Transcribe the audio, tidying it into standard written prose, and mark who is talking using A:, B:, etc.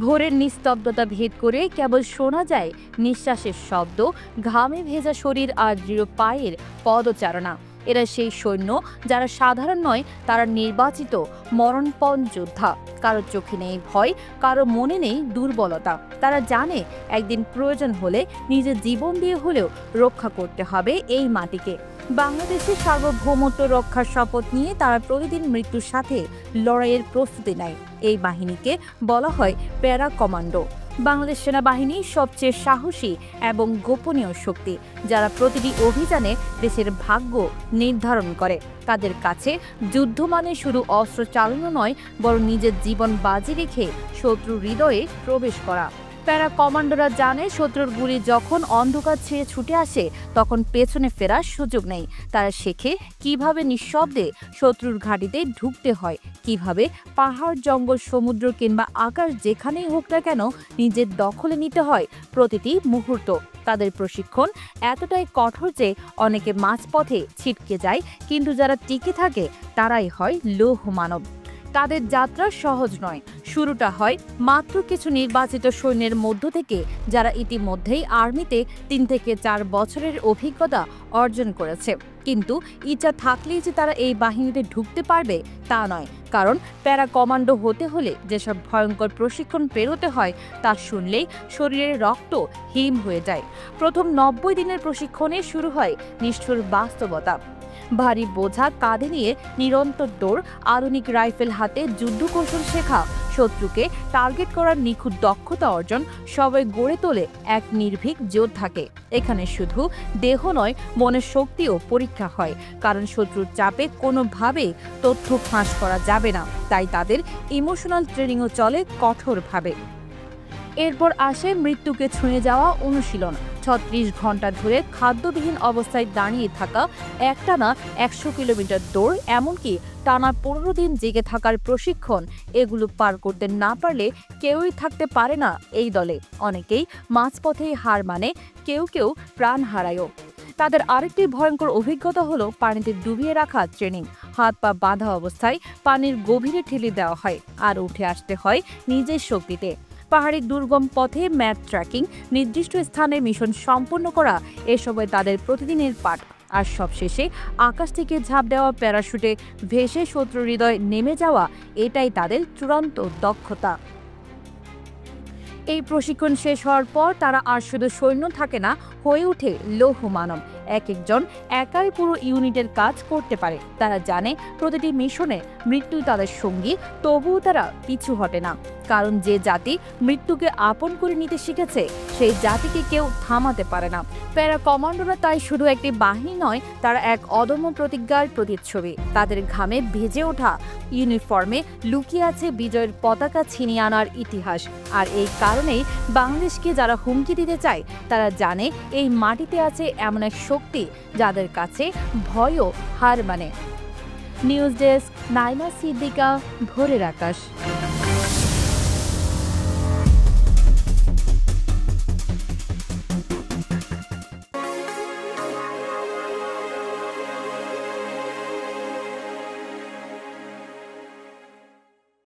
A: ভোরের নিস্তব্ধতা ভেদ করে কেবল শোনা যায় নিঃশ্বাসের শব্দ, ঘামে ভেজা শরীর আর দৃঢ় পায়ের পদচারণা। এরা সেই সৈন্য যারা সাধারণ নয়, তারা নির্বাচিত মরণপণ যোদ্ধা। কারো চোখে নেই ভয়, কারো মনে নেই দুর্বলতা। তারা জানে একদিন প্রয়োজন হলে নিজের জীবন দিয়ে হলেও রক্ষা করতে হবে এই মাটিকে। বাংলাদেশের সার্বভৌমত্ব রক্ষার শপথ নিয়ে তারা প্রতিদিন মৃত্যুর সাথে লড়াইয়ের প্রস্তুতি নেয়। এই বাহিনীকে বলা হয় প্যারা কমান্ডো। বাংলাদেশ সেনাবাহিনী সবচেয়ে সাহসী এবং গোপনীয় শক্তি, যারা প্রতিটি অভিযানে দেশের ভাগ্য নির্ধারণ করে। তাদের কাছে যুদ্ধ মানে শুধু অস্ত্র চালানো নয়, বরং নিজের জীবন বাজি রেখে শত্রুর হৃদয়ে প্রবেশ করা। প্যারা কমান্ডোরা জানে শত্রুর গুলি যখন অন্ধকার ছেড়ে ছুটে আসে, তখন পেছনে ফেরার সুযোগ নেই। তারা শেখে কিভাবে নিঃশব্দে শত্রুর ঘাঁটিতে ঢুকতে হয়, কিভাবে পাহাড়, জঙ্গল, সমুদ্র কিংবা আকাশ যেখানেই হোক না কেন নিজের দখলে নিতে হয় প্রতিটি মুহূর্ত। তাদের প্রশিক্ষণ এতটাই কঠোর যে অনেকে মাঝপথে ছিটকে যায়, কিন্তু যারা টিকে থাকে তারাই হয় লৌহ মানব। তাদের যাত্রা সহজ নয়। শুরুটা হয় মাত্র কিছু নির্বাচিত সৈন্যের মধ্য থেকে, যারা ইতিমধ্যেই আর্মিতে ৩ থেকে ৪ বছরের অভিজ্ঞতা অর্জন করেছে। কিন্তু ইচ্ছা থাকলেই যে তারা এই বাহিনীতে ঢুকতে পারবে তা নয়, কারণ প্যারা কমান্ডো হতে হলে যেসব ভয়ঙ্কর প্রশিক্ষণ পেরোতে হয় তা শুনলেই শরীরের রক্ত হিম হয়ে যায়। প্রথম ৯০ দিনের প্রশিক্ষণে শুরু হয় নিষ্ঠুর বাস্তবতা। ভারী বোঝা কাঁধে নিয়ে নিরন্তর দৌড়, আধুনিক রাইফেল হাতে যুদ্ধকৌশল শেখা, শত্রুকে টার্গেট করার নিখুঁত দক্ষতা অর্জন, সবাই গড়ে তোলে এক নির্ভীক যোদ্ধাকে। এখানে শুধু দেহ নয়, মনের শক্তিও পরীক্ষা হয়, কারণ শত্রুর চাপে কোনোভাবেই তথ্য ফাঁস করা যাবে না। তাই তাদের ইমোশনাল ট্রেনিংও চলে কঠোরভাবে। এরপর আসে মৃত্যুকে ছুঁয়ে যাওয়া অনুশীলন। ৩৬ ঘন্টা ধরে খাদ্যবিহীন অবস্থায় দাঁড়িয়ে থাকা, একটানা ১০০ কিলোমিটার দৌড়, এমনকি টানা ১৫ দিন জেগে থাকার প্রশিক্ষণ। এগুলো পার করতে না পারলে কেউই থাকতে পারে না এই দলে। অনেকেই মাঝপথেই হার মানে, কেউ কেউ প্রাণ হারায়ও। তাদের আরেকটি ভয়ঙ্কর অভিজ্ঞতা হলো পানিতে ডুবিয়ে রাখা ট্রেনিং। হাত পা বাঁধা অবস্থায় পানির গভীরে ঠেলে দেওয়া হয়, আর উঠে আসতে হয় নিজের শক্তিতে। পাহাড়ি দুর্গম পথে ম্যাপ ট্র্যাকিং, নির্দিষ্ট স্থানে মিশন সম্পন্ন করা, এসবে তাদের প্রতিদিনের পাঠ। আর সবশেষে আকাশ থেকে ঝাঁপ দেওয়া, প্যারাশুটে ভেসে শত্রুর হৃদয়ে নেমে যাওয়া, এটাই তাদের চূড়ান্ত দক্ষতা। এই প্রশিক্ষণ শেষ হওয়ার পর তারা আর শুধু সৈন্য থাকে না, হয়ে ওঠে লৌহ মানব। এক একজন একাই পুরো ইউনিটের কাজ করতে পারে। তারা জানে প্রতিটি মিশনে মৃত্যু তাদের সঙ্গী, তবুও তারা পিছু হটে না। কারণ যে জাতি মৃত্যুকে আপন করে নিতে শিখেছে, সেই জাতিকে কেউ থামাতে পারে না। প্যারা কমান্ডোরা তাই শুধু একটি বাহিনী নয়, তারা এক অদম্য প্রতিজ্ঞার প্রতিচ্ছবি। তাদের ঘামে ভেজে ওঠা ইউনিফর্মে লুকিয়ে আছে বিজয়ের পতাকা ছিনিয়ে আনার ইতিহাস। আর এই কারণেই বাংলাদেশকে যারা হুমকি দিতে চায়, তারা জানে এই মাটিতে আছে এমন এক শক্তি যাদের কাছে ভয়ও হার মানে। নিউজ ডেস্ক, নাইমা সিদ্দিকা, ভোরের আকাশ।